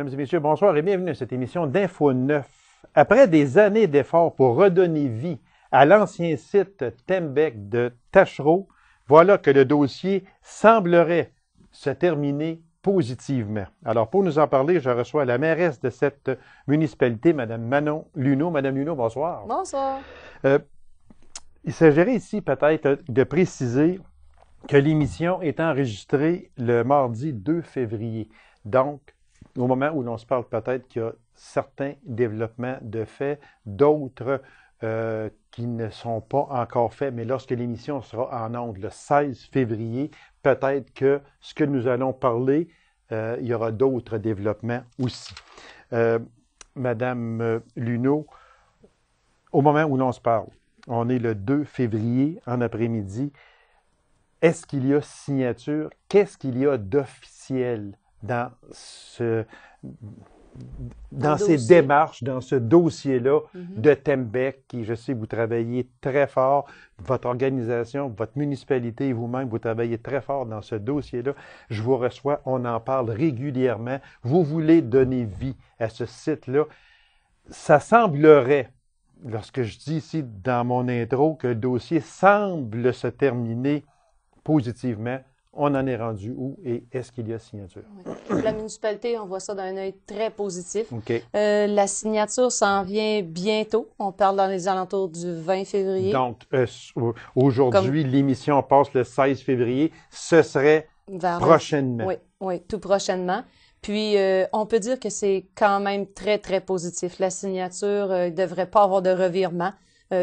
Mesdames et messieurs, bonsoir et bienvenue à cette émission d'Info 9. Après des années d'efforts pour redonner vie à l'ancien site Tembec de Taschereau, voilà que le dossier semblerait se terminer positivement. Alors, pour nous en parler, je reçois la mairesse de cette municipalité, Mme Manon Luneau. Madame Luneau, bonsoir. Bonsoir. Il s'agirait ici peut-être de préciser que l'émission est enregistrée le mardi 2 février. Donc, au moment où l'on se parle, peut-être qu'il y a certains développements de faits, d'autres qui ne sont pas encore faits, mais lorsque l'émission sera en ondes le 16 février, peut-être que ce que nous allons parler, il y aura d'autres développements aussi. Madame Luneau, au moment où l'on se parle, on est le 2 février en après-midi. Est-ce qu'il y a signature? Qu'est-ce qu'il y a d'officiel dans ces démarches, dans ce dossier-là de Tembec, qui, je sais, vous travaillez très fort, votre organisation, votre municipalité et vous-même, vous travaillez très fort dans ce dossier-là. Je vous reçois, on en parle régulièrement. Vous voulez donner vie à ce site-là. Ça semblerait, lorsque je dis ici dans mon intro, que le dossier semble se terminer positivement. On en est rendu où et est-ce qu'il y a signature? Oui. La municipalité, on voit ça d'un œil très positif. Okay. La signature s'en vient bientôt. On parle dans les alentours du 20 février. Donc, aujourd'hui, l'émission passe le 16 février. Ce serait prochainement. Oui, tout prochainement. Puis, on peut dire que c'est quand même très, très positif. La signature, il ne devrait pas avoir de revirement.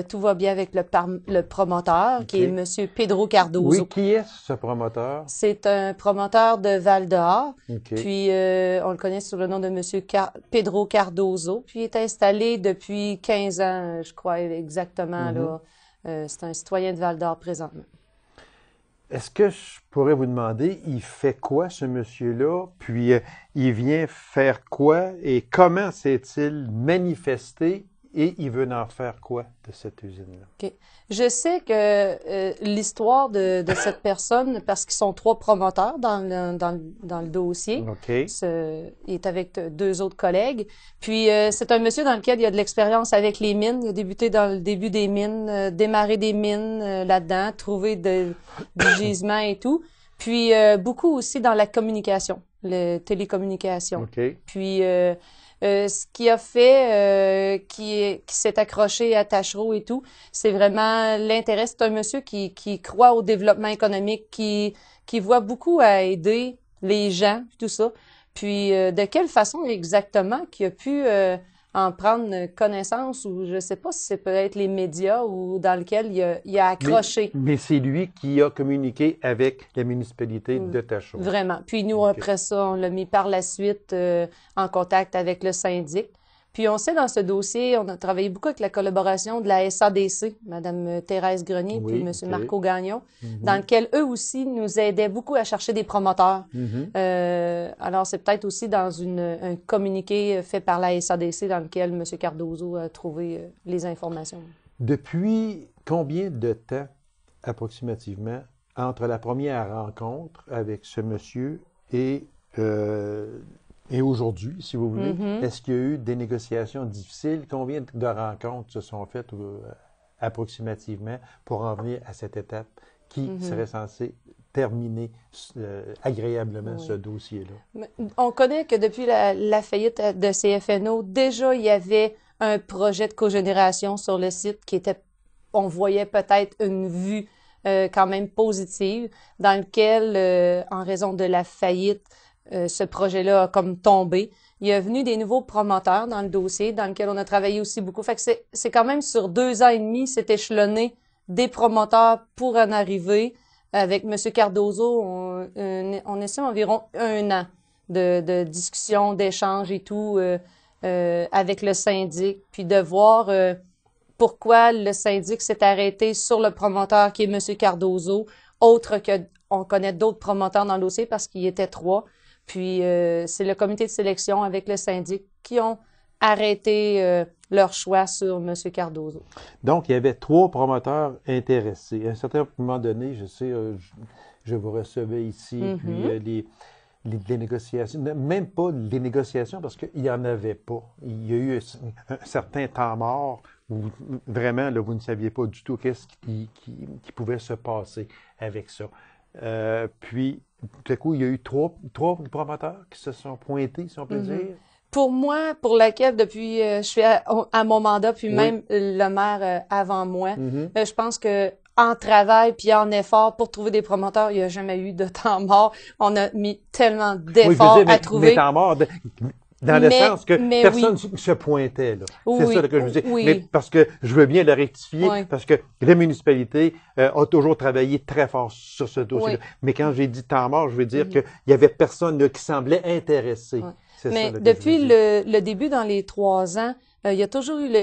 Tout va bien avec le promoteur, qui est M. Pedro Cardozo. Oui, qui est ce promoteur? C'est un promoteur de Val-d'Or. Puis, on le connaît sous le nom de M. Pedro Cardozo. Puis, il est installé depuis 15 ans, je crois exactement. Là. C'est un citoyen de Val-d'Or présentement. Est-ce que je pourrais vous demander, il fait quoi, ce monsieur-là? Puis, il vient faire quoi? Et comment s'est-il manifesté? Et il veut en faire quoi de cette usine-là? OK. Je sais que l'histoire de cette personne, parce qu'ils sont 3 promoteurs dans le dossier, il est avec 2 autres collègues. Puis, c'est un monsieur dans lequel il y a de l'expérience avec les mines. Il a débuté dans le début des mines, démarré des mines là-dedans, trouvé du gisement et tout. Puis, beaucoup aussi dans la communication, la télécommunication. Puis, ce qui a fait, qui s'est accroché à Taschereau et tout, c'est vraiment l'intérêt. C'est un monsieur qui croit au développement économique, qui voit beaucoup à aider les gens, tout ça. Puis, de quelle façon exactement qu'il a pu en prendre connaissance, ou je sais pas si c'est peut-être les médias ou dans lequel il a accroché. Mais c'est lui qui a communiqué avec la municipalité de Taschereau. Vraiment. Puis nous, après ça, on l'a mis par la suite en contact avec le syndic. Puis on sait dans ce dossier, on a travaillé beaucoup avec la collaboration de la SADC, Mme Thérèse Grenier, puis M. Marco Gagnon, dans lequel eux aussi nous aidaient beaucoup à chercher des promoteurs. Alors c'est peut-être aussi dans un communiqué fait par la SADC dans lequel M. Cardozo a trouvé les informations. Depuis combien de temps, approximativement, entre la première rencontre avec ce monsieur et aujourd'hui, si vous voulez, est-ce qu'il y a eu des négociations difficiles? Combien de rencontres se sont faites approximativement pour en venir à cette étape qui serait censée terminer agréablement ce dossier-là? On connaît que depuis la faillite de CFNO, déjà, il y avait un projet de cogénération sur le site qui était, on voyait peut-être une vue quand même positive, dans lequel, en raison de la faillite, ce projet-là a comme tombé. Il y a venu des nouveaux promoteurs dans le dossier, dans lequel on a travaillé aussi beaucoup. Fait que c'est quand même sur 2 ans et demi, c'est échelonné des promoteurs pour en arriver. Avec M. Cardozo, on estime environ 1 an de discussion, d'échange et tout avec le syndic, puis de voir pourquoi le syndic s'est arrêté sur le promoteur qui est M. Cardozo, autre que on connaît d'autres promoteurs dans le dossier parce qu'il y était 3. Puis, c'est le comité de sélection avec le syndic qui ont arrêté leur choix sur M. Cardozo. Donc, il y avait 3 promoteurs intéressés. À un certain moment donné, je sais, je vous recevais ici, puis les négociations, même pas les négociations, parce qu'il n'y en avait pas. Il y a eu un certain temps mort où vraiment, là, vous ne saviez pas du tout qu'est-ce qui pouvait se passer avec ça. Puis, tout à coup, il y a eu trois promoteurs qui se sont pointés, si on peut dire. Pour moi, pour laquelle depuis je suis à mon mandat, puis même le maire avant moi, je pense que en travail puis en effort pour trouver des promoteurs, il n'y a jamais eu de temps mort. On a mis tellement d'efforts à trouver. Mais temps mort, dans le sens que personne ne se pointait, là. C'est ça que je veux dire. Mais parce que je veux bien le rectifier, parce que la municipalité a toujours travaillé très fort sur ce dossier-là. Mais quand j'ai dit temps mort, je veux dire qu'il y avait personne là, qui semblait intéressé. Mais depuis le début, dans les 3 ans, il y a toujours eu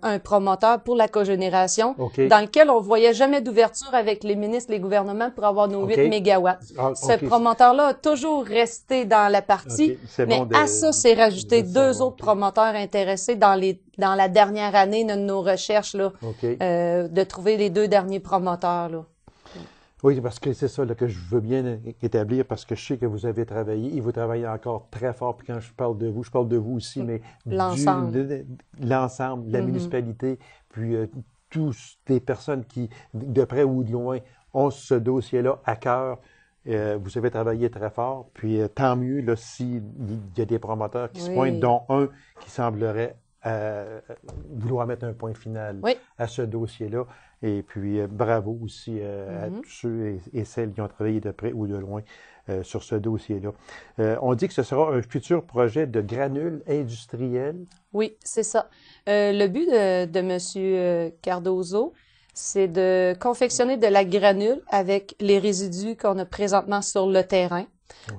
un promoteur pour la cogénération, dans lequel on voyait jamais d'ouverture avec les ministres, les gouvernements pour avoir nos 8 mégawatts. Ce promoteur-là a toujours resté dans la partie, mais à ça, c'est rajouté 2 autres promoteurs intéressés dans la dernière année de nos recherches, là, de trouver les 2 derniers promoteurs, là. Oui, parce que c'est ça là, que je veux bien établir, parce que je sais que vous avez travaillé et vous travaillez encore très fort. Puis quand je parle de vous aussi, mais l'ensemble, la municipalité, puis tous les personnes qui, de près ou de loin, ont ce dossier-là à cœur. Vous avez travaillé très fort. Puis tant mieux là, s'il y a des promoteurs qui se pointent, dont un qui semblerait vouloir mettre un point final à ce dossier-là. Et puis, bravo aussi à tous ceux et celles qui ont travaillé de près ou de loin sur ce dossier-là. On dit que ce sera un futur projet de granules industriels. Oui, c'est ça. Le but de M. Cardozo, c'est de confectionner de la granule avec les résidus qu'on a présentement sur le terrain.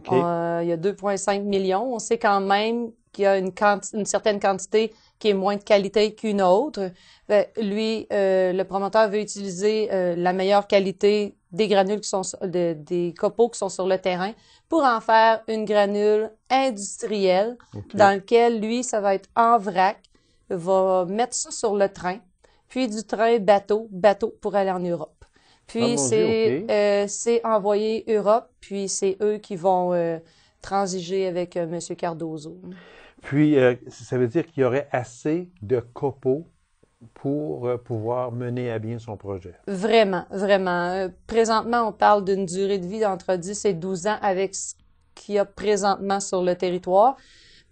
Il y a 2,5 millions. On sait quand même qu'il y a une certaine quantité qui est moins de qualité qu'une autre. Lui, le promoteur veut utiliser la meilleure qualité des granules qui sont des copeaux qui sont sur le terrain pour en faire une granule industrielle dans lequel lui, ça va être en vrac, va mettre ça sur le train, puis du train bateau pour aller en Europe. Puis c'est envoyé Europe, puis c'est eux qui vont transiger avec M. Cardozo. Puis, ça veut dire qu'il y aurait assez de copeaux pour pouvoir mener à bien son projet. Vraiment, vraiment. Présentement, on parle d'une durée de vie d'entre 10 et 12 ans avec ce qu'il y a présentement sur le territoire.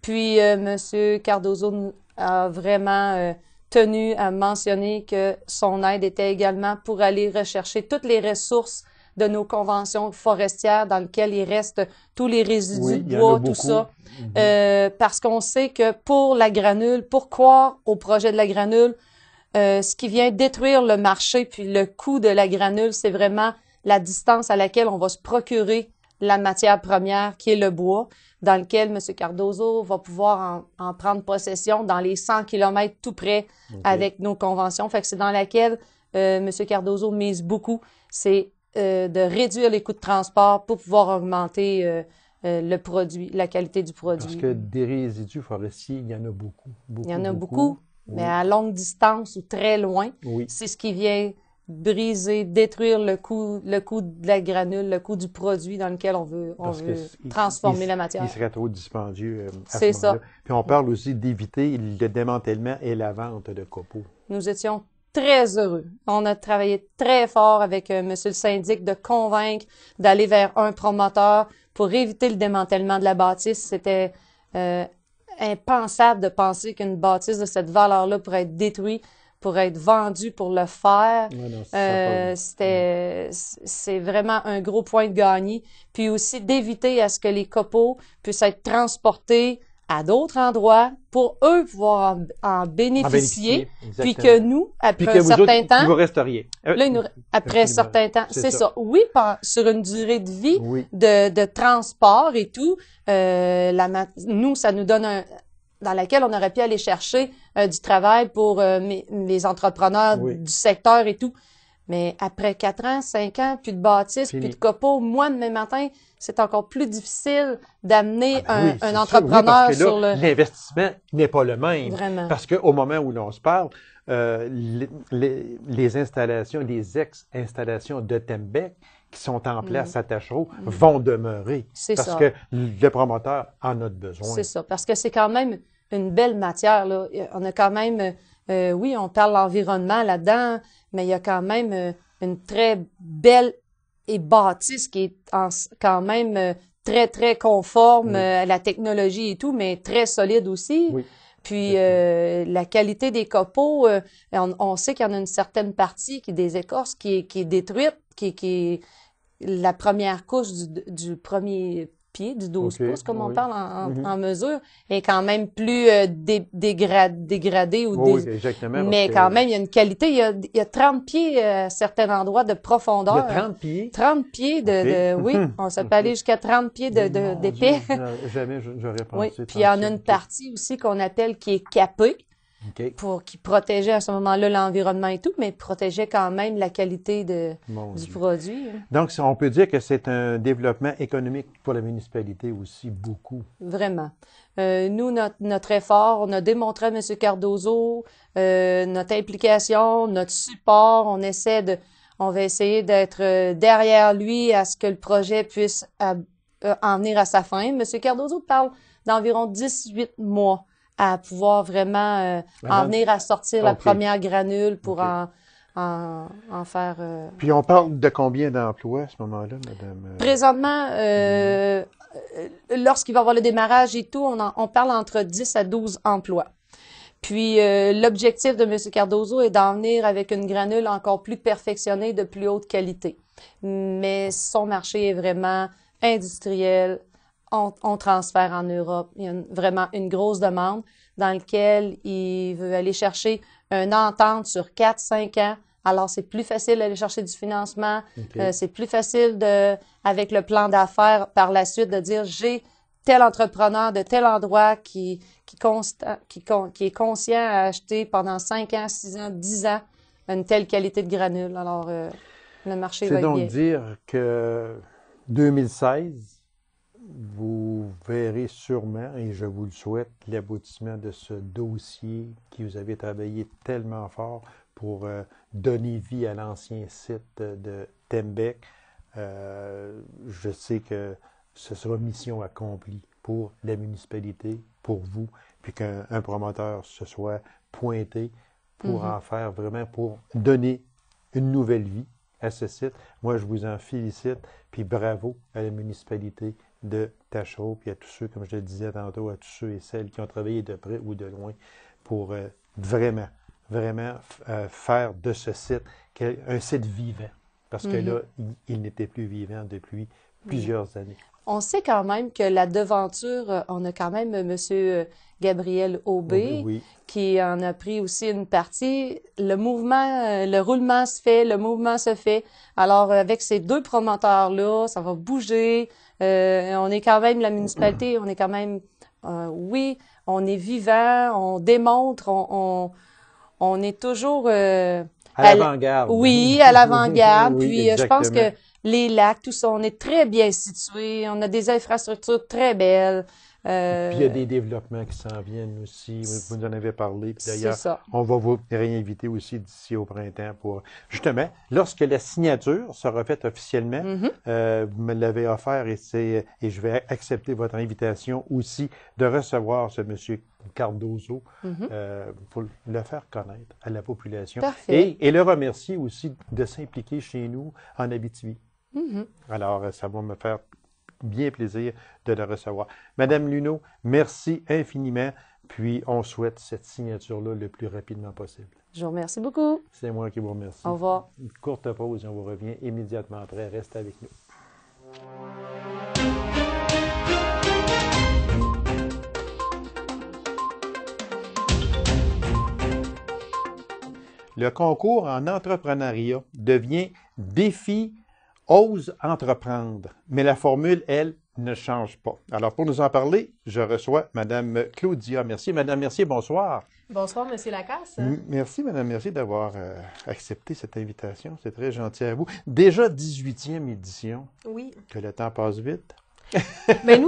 Puis, M. Cardozo a vraiment tenu à mentionner que son aide était également pour aller rechercher toutes les ressources de nos conventions forestières dans lesquelles il reste tous les résidus de bois, tout ça. Parce qu'on sait que pour la granule, pour croire au projet de la granule, ce qui vient détruire le marché puis le coût de la granule, c'est vraiment la distance à laquelle on va se procurer la matière première qui est le bois, dans lequel M. Cardozo va pouvoir en prendre possession dans les 100 km tout près avec nos conventions. Fait que c'est dans laquelle M. Cardozo mise beaucoup. C'est de réduire les coûts de transport pour pouvoir augmenter le produit, la qualité du produit. Parce que des résidus forestiers, il y en a beaucoup. Il y en a beaucoup, mais à longue distance ou très loin, c'est ce qui vient briser, détruire le coût de la granule, le coût du produit dans lequel on veut transformer la matière. Il serait trop dispendieux à ce moment-là. C'est ça. Puis on parle aussi d'éviter le démantèlement et la vente de copeaux. Nous étions très heureux. On a travaillé très fort avec monsieur le syndic de convaincre d'aller vers un promoteur pour éviter le démantèlement de la bâtisse. C'était impensable de penser qu'une bâtisse de cette valeur-là pourrait être détruite, pourrait être vendue pour le faire. C'est vraiment un gros point de gagner. Puis aussi d'éviter à ce que les copeaux puissent être transportés à d'autres endroits pour eux pouvoir en bénéficier, puis que nous, après un certain temps, il vous reste rien. Après un certain temps, c'est ça. Oui, sur une durée de vie de transport et tout, nous, ça nous donne dans laquelle on aurait pu aller chercher du travail pour les entrepreneurs du secteur et tout. Mais après 4 ans, 5 ans, plus de bâtisse, Fini. plus de copeaux, moi, demain matin, c'est encore plus difficile d'amener Oui, c'est un sûr. entrepreneur Oui, parce que là, sur le... l'investissement n'est pas le même. Vraiment. Parce qu'au moment où l'on se parle, les installations, les ex-installations de Tembec qui sont en place à Tachereau vont demeurer. C'est parce ça. que le promoteur en a besoin. C'est ça, parce que c'est quand même une belle matière, là. On a quand même, oui, on parle l'environnement là-dedans, mais il y a quand même une très belle et bâtisse qui est quand même très, très conforme à la technologie et tout, mais très solide aussi. Oui. Puis la qualité des copeaux, on sait qu'il y en a une certaine partie qui des écorces qui est détruite, qui est la première couche du premier pied, du 12 pouces, comme on parle en mesure, est quand même plus dégradée ou Oui, exactement. mais quand même, il y a une qualité. Il y a 30 pieds à certains endroits de profondeur. Il y a 30 pieds? 30 pieds oui, ça peut aller jusqu'à 30 pieds d'épais. Jamais j'aurais pensé. Oui, puis il y en a une partie aussi qu'on appelle qui est capée. Okay. Qui protégeait à ce moment-là l'environnement et tout, mais protégeait quand même la qualité du produit. Donc, on peut dire que c'est un développement économique pour la municipalité aussi, beaucoup. Vraiment. Nous, notre effort, on a démontré à M. Cardozo notre implication, notre support. On va essayer d'être derrière lui à ce que le projet puisse en venir à sa fin. M. Cardozo parle d'environ 18 mois à pouvoir vraiment en venir à sortir la première granule pour en faire... Puis on parle de combien d'emplois à ce moment-là, madame? Présentement, lorsqu'il va y avoir le démarrage et tout, on parle entre 10 à 12 emplois. Puis l'objectif de M. Cardozo est d'en venir avec une granule encore plus perfectionnée, de plus haute qualité. Mais son marché est vraiment industriel. On transfère en Europe. Il y a vraiment une grosse demande dans laquelle il veut aller chercher une entente sur 4-5 ans. Alors, c'est plus facile d'aller chercher du financement. C'est plus facile avec le plan d'affaires par la suite de dire j'ai tel entrepreneur de tel endroit qui est conscient à acheter pendant 5 ans, 6 ans, 10 ans une telle qualité de granule. Alors, le marché va être bien. C'est donc dire que 2016, vous verrez sûrement, et je vous le souhaite, l'aboutissement de ce dossier qui vous avez travaillé tellement fort pour donner vie à l'ancien site de Tembec. Je sais que ce sera mission accomplie pour la municipalité, pour vous, puis qu'un promoteur se soit pointé pour en faire vraiment, pour donner une nouvelle vie à ce site. Moi, je vous en félicite, puis bravo à la municipalité de Tachereau, puis à tous ceux, comme je le disais tantôt, à tous ceux et celles qui ont travaillé de près ou de loin pour vraiment faire de ce site un site vivant. Parce que là, il n'était plus vivant depuis plusieurs années. On sait quand même que la devanture, on a quand même M. Gabriel Aubé, qui en a pris aussi une partie. Le mouvement, le roulement se fait, le mouvement se fait. Alors, avec ces deux promoteurs-là, ça va bouger. On est quand même, la municipalité, on est quand même, oui, on est vivant, on démontre, on est toujours... à l'avant-garde. Oui, à l'avant-garde. Oui, puis, je pense que les lacs, tout ça, on est très bien situés. On a des infrastructures très belles. Puis il y a des développements qui s'en viennent aussi. Vous nous en avez parlé. Puis d'ailleurs, on va vous réinviter aussi d'ici au printemps pour... Justement, lorsque la signature sera faite officiellement, vous me l'avez offert et je vais accepter votre invitation aussi de recevoir ce monsieur Cardozo pour le faire connaître à la population. Et le remercier aussi de s'impliquer chez nous en Abitibi. Alors, ça va me faire bien plaisir de le recevoir. Madame Luneau, merci infiniment, puis on souhaite cette signature-là le plus rapidement possible. Je vous remercie beaucoup. C'est moi qui vous remercie. Au revoir. Une courte pause et on vous revient immédiatement après. Restez avec nous. Le concours en entrepreneuriat devient Défi Ose entreprendre, mais la formule, elle, ne change pas. Alors, pour nous en parler, je reçois Mme Claudia Mercier. Madame Mercier, bonsoir. Bonsoir, M. Lacasse. Merci, Madame Mercier, d'avoir accepté cette invitation. C'est très gentil à vous. Déjà 18e édition. Oui. Que le temps passe vite. Bien,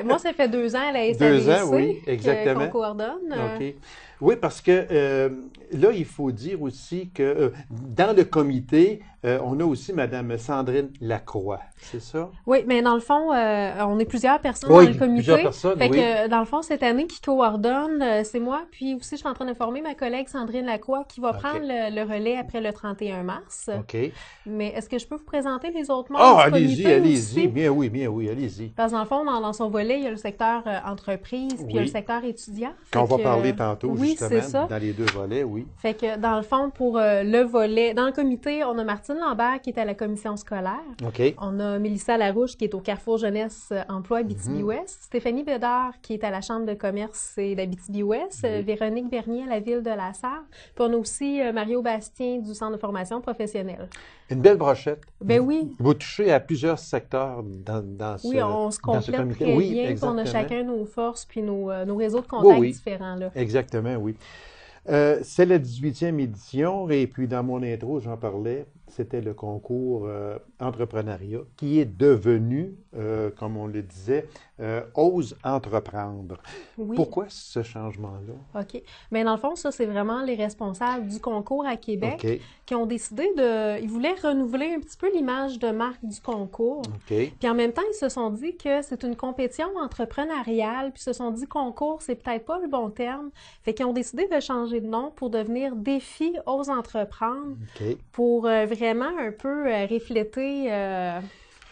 moi, ça fait 2 ans à la SADC 2 ans, oui, exactement. qu'on coordonne. OK. Oui, parce que là, il faut dire aussi que dans le comité, on a aussi Mme Sandrine Lacroix, c'est ça? Oui, mais dans le fond, on est plusieurs personnes Oui, dans le comité. plusieurs personnes, fait oui. que, dans le fond, cette année, qui coordonne, c'est moi. Puis aussi, je suis en train de former ma collègue Sandrine Lacroix qui va OK. prendre le relais après le 31 mars. OK. Mais est-ce que je peux vous présenter les autres membres du comité allez-y. aussi? Bien oui, allez-y. Parce que dans le fond, dans son volet, il y a le secteur entreprise, puis il y a le secteur étudiant. Qu'on va parler tantôt, oui, justement, c'est ça. dans les 2 volets, oui. Fait que, dans le fond, pour le volet, dans le comité, on a Martine Lambert qui est à la commission scolaire. OK. On a Mélissa Larouche qui est au Carrefour Jeunesse Emploi Abitibi-Ouest. Stéphanie Bédard qui est à la Chambre de commerce d'Abitibi-Ouest. Véronique Bernier à la Ville de la Sarre. Puis on a aussi Mario Bastien du Centre de formation professionnelle. Une belle brochette. Ben oui. Vous touchez à plusieurs secteurs dans ce Oui, on se complète comité. très Oui, bien. Puis exactement. on a chacun nos forces puis nos réseaux de contacts différents. Là. Exactement, oui. C'est la 18e édition et puis dans mon intro, j'en parlais, c'était le concours entrepreneuriat qui est devenu, comme on le disait, Ose entreprendre. Oui. Pourquoi ce changement-là? OK. Mais dans le fond, ça, c'est vraiment les responsables du concours à Québec qui ont décidé ils voulaient renouveler un petit peu l'image de marque du concours. OK. Puis en même temps, ils se sont dit que c'est une compétition entrepreneuriale, puis ils se sont dit concours, c'est peut-être pas le bon terme. Fait qu'ils ont décidé de changer de nom pour devenir Défi Ose entreprendre, pour vraiment un peu refléter...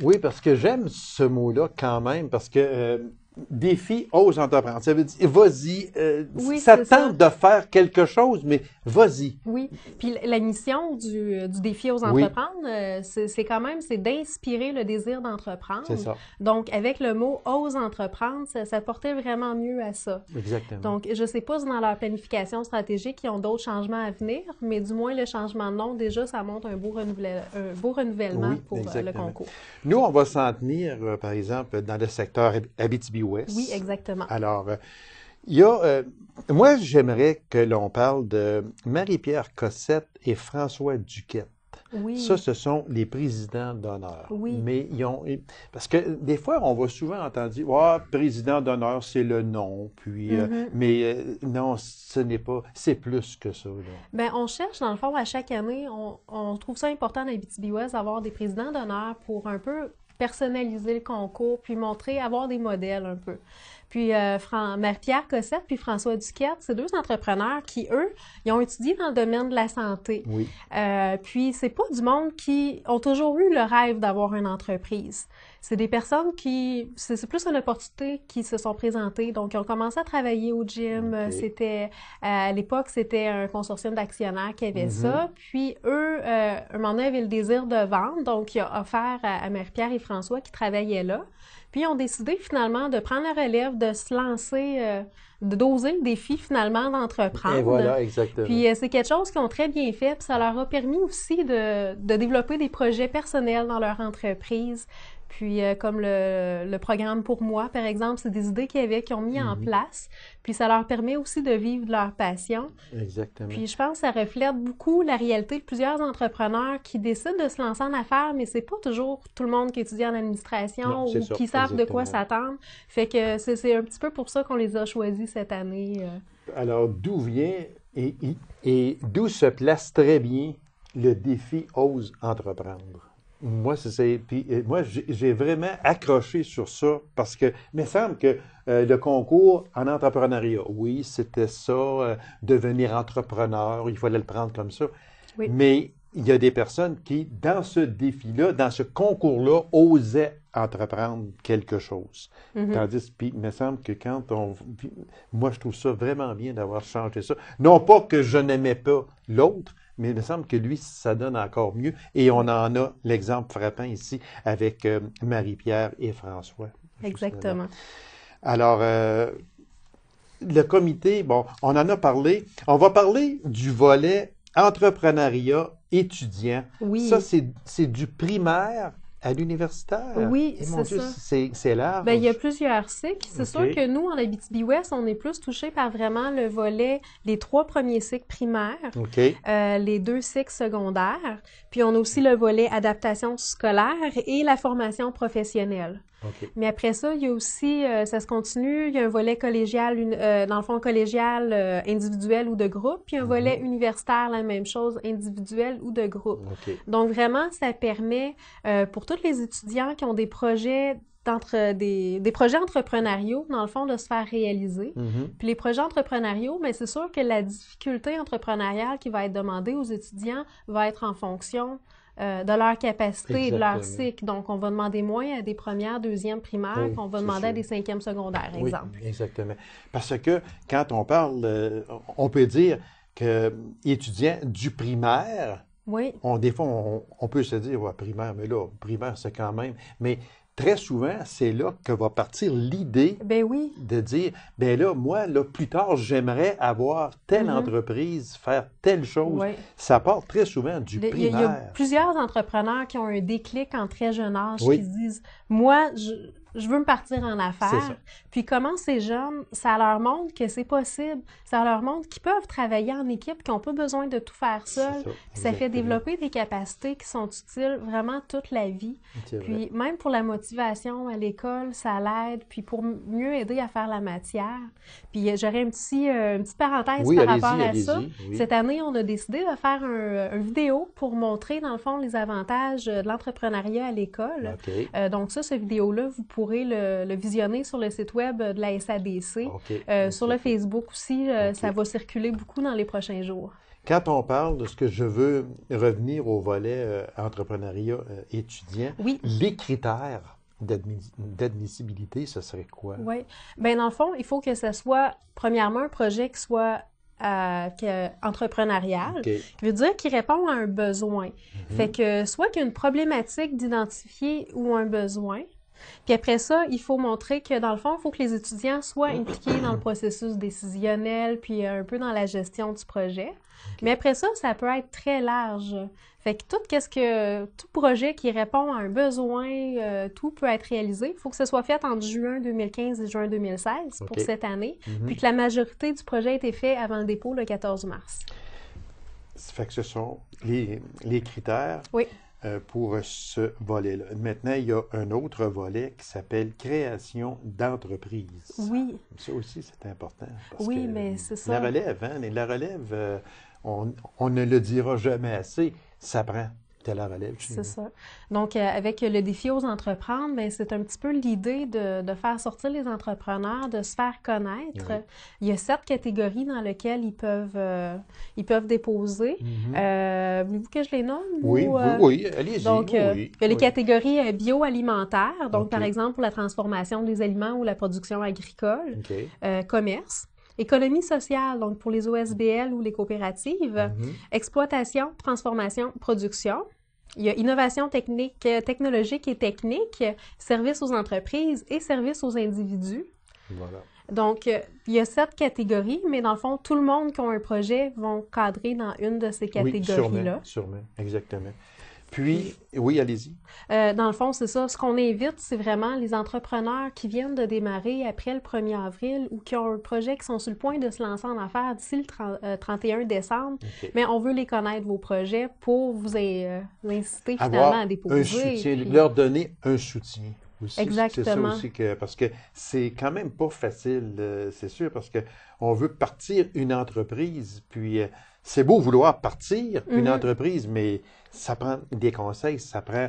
Oui, parce que j'aime ce mot-là quand même, parce que défi, ose entreprendre. Ça veut dire, vas-y, oui, ça tente de faire quelque chose, mais vas-y. Oui, puis la mission du défi Ose entreprendre, c'est quand même, c'est d'inspirer le désir d'entreprendre. C'est ça. Donc, avec le mot Ose entreprendre, ça portait vraiment mieux à ça. Exactement. Donc, je sais pas si dans leur planification stratégique, ils ont d'autres changements à venir, mais du moins, le changement de nom, déjà, ça montre un beau renouvellement pour le concours. Nous, on va s'en tenir, par exemple, dans le secteur Abitibi-Ouest. Oui, exactement. Alors, il y a... moi, j'aimerais que l'on parle de Marie-Pierre Cossette et François Duquette. Oui. Ça, ce sont les présidents d'honneur. Oui. Mais ils ont... Parce que des fois, on va souvent entendre dire « Ah, président d'honneur, c'est le nom. » Puis, mais non, ce n'est pas... C'est plus que ça. Bien, on cherche, dans le fond, à chaque année, on trouve ça important dans Abitibi-Ouest d'avoir des présidents d'honneur pour un peu personnaliser le concours, puis avoir des modèles un peu. Puis Marie-Pierre Cossette puis François Duquette, c'est 2 entrepreneurs qui, eux, ils ont étudié dans le domaine de la santé. Oui. Puis c'est pas du monde qui ont toujours eu le rêve d'avoir une entreprise. C'est des personnes c'est plus une opportunité qui se sont présentées. Donc, ils ont commencé à travailler au gym. À l'époque, c'était un consortium d'actionnaires qui avait ça. Puis eux, un moment donné, avaient le désir de vendre. Donc, il a offert à Marie-Pierre et François qui travaillaient là. Puis, ils ont décidé finalement de prendre la relève, de se lancer, d'oser le défi finalement d'entreprendre. Et voilà, exactement. Puis, c'est quelque chose qu'ils ont très bien fait. Puis, ça leur a permis aussi de développer des projets personnels dans leur entreprise. Puis, comme le programme Pour moi, par exemple, c'est des idées qu'ils ont mis en place. Puis, ça leur permet aussi de vivre de leur passion. Exactement. Puis, je pense que ça reflète beaucoup la réalité de plusieurs entrepreneurs qui décident de se lancer en affaires, mais c'est pas toujours tout le monde qui étudie en administration ou qui savent de quoi s'attendre. Fait que c'est un petit peu pour ça qu'on les a choisis cette année. Alors, d'où vient et d'où se place très bien le défi Ose entreprendre? Moi, moi, j'ai vraiment accroché sur ça parce que, il me semble que le concours en entrepreneuriat, oui, c'était ça, devenir entrepreneur, il fallait le prendre comme ça. Oui. Mais il y a des personnes qui, dans ce défi-là, dans ce concours-là, osaient entreprendre quelque chose. Tandis, puis, il me semble que moi, je trouve ça vraiment bien d'avoir changé ça. Non pas que je n'aimais pas l'autre, mais il me semble que lui, ça donne encore mieux. Et on en a l'exemple frappant ici avec Marie-Pierre et François. Exactement. Alors, le comité, bon, on en a parlé. On va parler du volet entrepreneuriat étudiant. Oui. Ça, c'est du primaire À l'universitaire? Oui, Et mon c'est Dieu, ça. c'est large. Ben, il y a plusieurs cycles. C'est OK. sûr que nous, en Abitibi-Ouest, on est plus touchés par vraiment le volet, les 3 premiers cycles primaires, OK. les 2 cycles secondaires, puis on a aussi le volet adaptation scolaire et la formation professionnelle. OK. Mais après ça, il y a aussi, ça se continue, il y a un volet collégial, dans le fond collégial individuel ou de groupe, puis un volet universitaire, la même chose, individuel ou de groupe. OK. Donc vraiment, ça permet pour tous les étudiants qui ont des projets des projets entrepreneuriaux, dans le fond, de se faire réaliser. Puis les projets entrepreneuriaux, mais c'est sûr que la difficulté entrepreneuriale qui va être demandée aux étudiants va être en fonction de leur capacité et de leur cycle. Donc, on va demander moins à des premières, deuxièmes primaires qu'on va demander à des cinquièmes secondaires, exemple. Oui, exactement. Parce que quand on parle, on peut dire que étudiants du primaire, oui. Des fois, on peut se dire, ouais, primaire, mais là, primaire, c'est quand même. Mais très souvent, c'est là que va partir l'idée de dire, ben là, moi, là, plus tard, j'aimerais avoir telle entreprise, faire telle chose. Oui. Ça part très souvent du primaire. Il y a plusieurs entrepreneurs qui ont un déclic en très jeune âge, qui se disent, moi, je veux me partir en affaires. Puis comment ces jeunes, ça leur montre que c'est possible. Ça leur montre qu'ils peuvent travailler en équipe, qu'ils n'ont pas besoin de tout faire seul. Ça fait développer des capacités qui sont utiles vraiment toute la vie. Puis même pour la motivation à l'école, ça l'aide. Puis pour mieux aider à faire la matière. Puis j'aurais une petite parenthèse par rapport à ça. Oui. Cette année, on a décidé de faire une vidéo pour montrer, dans le fond, les avantages de l'entrepreneuriat à l'école. Donc cette vidéo-là, vous pourrez le visionner sur le site web de la SADC. Sur le Facebook aussi, ça va circuler beaucoup dans les prochains jours. Quand on parle de ce que je veux revenir au volet entrepreneuriat étudiant, les critères d'admissibilité, ce serait quoi? Oui. Bien, dans le fond, il faut que ce soit, premièrement, un projet qui soit entrepreneurial, qui veut dire qu'il répond à un besoin. Fait que soit qu'il y a une problématique d'identifier ou un besoin, puis après ça, il faut montrer que, dans le fond, il faut que les étudiants soient impliqués dans le processus décisionnel, puis un peu dans la gestion du projet. Mais après ça, ça peut être très large. Fait que tout projet qui répond à un besoin, tout peut être réalisé. Il faut que ce soit fait entre juin 2015 et juin 2016 pour cette année, puis que la majorité du projet ait été fait avant le dépôt le 14 mars. Ça fait que ce sont les critères. Oui. Pour ce volet-là. Maintenant, il y a un autre volet qui s'appelle création d'entreprise. Oui. Ça aussi, c'est important. Parce que mais c'est ça. La relève, on ne le dira jamais assez, ça prend de la relève. C'est ça. Donc, avec le défi aux entreprendre, bien, c'est un petit peu l'idée de faire sortir les entrepreneurs, de se faire connaître. Oui. Il y a 7 catégories dans lesquelles ils peuvent déposer. Voulez-vous que je les nomme? Oui, allez-y. Donc, il y a les catégories bioalimentaires, donc par exemple pour la transformation des aliments ou la production agricole, commerce. Économie sociale, donc pour les OSBL ou les coopératives, exploitation, transformation, production. Il y a innovation technologique et technique, services aux entreprises et services aux individus. Voilà. Donc, il y a 7 catégories, mais dans le fond, tout le monde qui a un projet vont cadrer dans une de ces catégories-là. Oui, sûrement, exactement. Puis, oui, allez-y. Dans le fond, c'est ça. Ce qu'on invite, c'est vraiment les entrepreneurs qui viennent de démarrer après le 1er avril ou qui ont un projet qui sont sur le point de se lancer en affaires d'ici le 31 décembre. Mais on veut les connaître, vos projets, pour vous inciter finalement à déposer. Un soutien, leur donner un soutien. Aussi. Exactement. C'est ça aussi parce que c'est quand même pas facile, c'est sûr, parce que on veut partir une entreprise, puis c'est beau vouloir partir une entreprise, mais ça prend des conseils, ça prend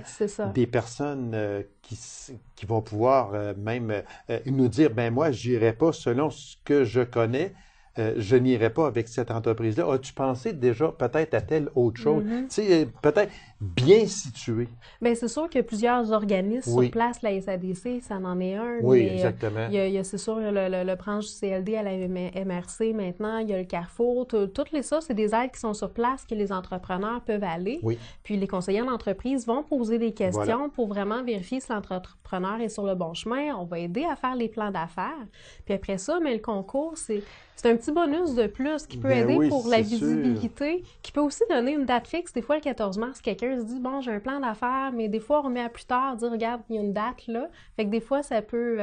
des personnes qui vont pouvoir même nous dire, ben moi, j'irai pas selon ce que je connais. Je n'irai pas avec cette entreprise-là. As-tu pensé déjà peut-être à telle autre chose? Tu sais, peut-être bien situé. Bien, c'est sûr qu'il y a plusieurs organismes sur place. La SADC, ça en est un. Oui, exactement. Il y a c'est sûr, le branche du CLD à la MRC maintenant. Il y a le Carrefour. Toutes ça, c'est des aides qui sont sur place que les entrepreneurs peuvent aller. Oui. Puis les conseillers d'entreprise vont poser des questions pour vraiment vérifier si l'entrepreneur est sur le bon chemin. On va aider à faire les plans d'affaires. Puis après ça, mais le concours, c'est un petit bonus de plus qui peut aider pour la visibilité, qui peut aussi donner une date fixe. Des fois, le 14 mars, quelqu'un employeur se dit, bon, j'ai un plan d'affaires, mais des fois, on remet à plus tard, dire, regarde, il y a une date là. Fait que des fois, ça peut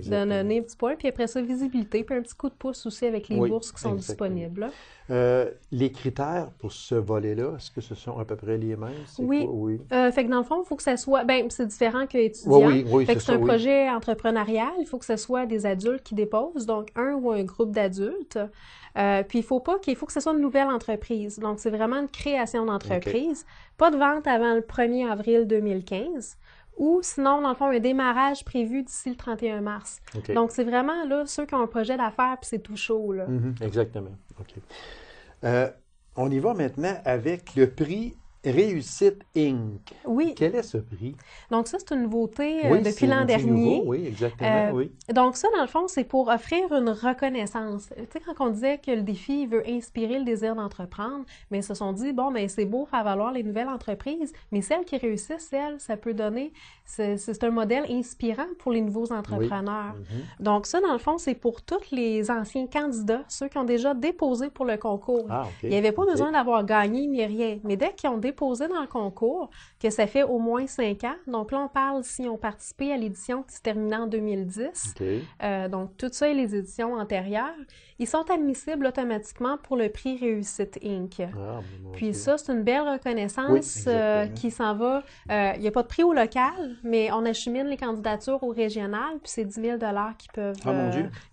donner un petit point. Puis après ça, visibilité, puis un petit coup de pouce aussi avec les bourses qui sont disponibles. Là. Les critères pour ce volet-là, est-ce que ce sont à peu près les mêmes? Oui. Fait que dans le fond, il faut que ça soit... Ben, c'est différent que étudiant. Fait que c'est un projet entrepreneurial. Il faut que ce soit des adultes qui déposent, donc un ou un groupe d'adultes. Puis il faut que ce soit une nouvelle entreprise. Donc, c'est vraiment une création d'entreprise. Pas de vente avant le 1er avril 2015. Ou sinon, dans le fond, un démarrage prévu d'ici le 31 mars. Donc, c'est vraiment là ceux qui ont un projet d'affaires, puis c'est tout chaud. Là. Exactement. OK. On y va maintenant avec le prix Réussite Inc. Oui. Quel est ce prix? Donc ça, c'est une nouveauté depuis l'an dernier. Nouveau, oui, exactement, Donc ça, dans le fond, c'est pour offrir une reconnaissance. Tu sais, quand on disait que le défi veut inspirer le désir d'entreprendre, mais ils se sont dit, bon, mais c'est beau faire valoir les nouvelles entreprises, mais celles qui réussissent, ça peut donner, c'est un modèle inspirant pour les nouveaux entrepreneurs. Donc ça, dans le fond, c'est pour tous les anciens candidats, ceux qui ont déjà déposé pour le concours. Il n'y avait pas besoin d'avoir gagné ni rien, mais dès qu'ils ont déposé dans le concours, que ça fait au moins 5 ans. Donc là, on parle s'ils ont participé à l'édition qui se terminait en 2010. Donc tout ça et les éditions antérieures, ils sont admissibles automatiquement pour le prix Réussite Inc. Puis ça, c'est une belle reconnaissance qui s'en va. Il n'y a pas de prix au local, mais on achemine les candidatures au régional, puis c'est 10 000 qui peuvent,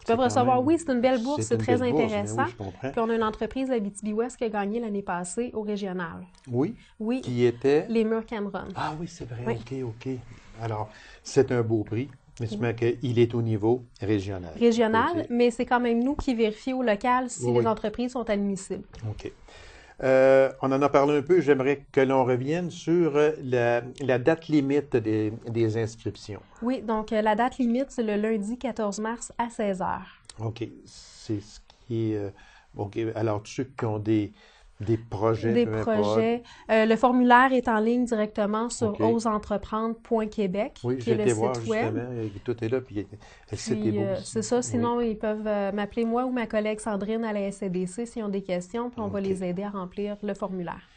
recevoir. Même... Oui, c'est une belle bourse, c'est très intéressant. Puis on a une entreprise, Abitibi-Ouest, qui a gagné l'année passée au régional. Oui? Oui. Qui était? Les Murs Cameron. Ah oui, c'est vrai. OK. Alors, c'est un beau prix. Mais qu'il est au niveau régional. Régional, mais c'est quand même nous qui vérifions au local si les entreprises sont admissibles. OK. On en a parlé un peu. J'aimerais que l'on revienne sur la date limite des inscriptions. Oui, donc la date limite, c'est le lundi 14 mars à 16 h. OK. C'est ce qui est... OK. Alors, tous ceux qui ont des projets. Des projets. Le formulaire est en ligne directement sur oseentreprendre.québec, qui est le site web. Tout est là, puis le site est beau aussi. C'est ça. Sinon, ils peuvent m'appeler moi ou ma collègue Sandrine à la SCDC s'ils ont des questions, puis on va les aider à remplir le formulaire.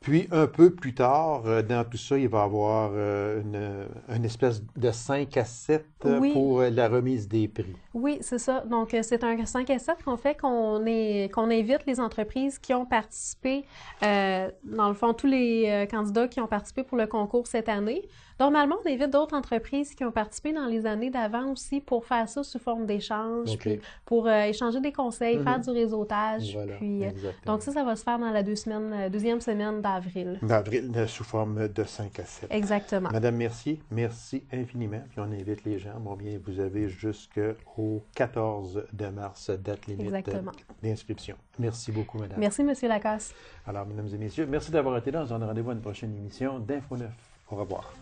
Puis, un peu plus tard, dans tout ça, il va y avoir une espèce de 5 à 7 pour la remise des prix. Oui, c'est ça. Donc, c'est un 5 à 7 qu'on fait, qu'on invite les entreprises qui ont participé, dans le fond, tous les candidats qui ont participé pour le concours cette année. Normalement, on invite d'autres entreprises qui ont participé dans les années d'avant aussi pour faire ça sous forme d'échange, puis pour échanger des conseils, faire du réseautage. Voilà, puis, donc ça va se faire dans la deuxième semaine d'avril. D'avril, sous forme de 5 à 7. Exactement. Madame Mercier, merci infiniment. Puis on invite les gens. Bon, bien, vous avez jusqu'au 14 de mars, date limite d'inscription. Merci beaucoup, madame. Merci, monsieur Lacasse. Alors, mesdames et messieurs, merci d'avoir été là. On se donne rendez-vous à une prochaine émission d'Info 9. Au revoir.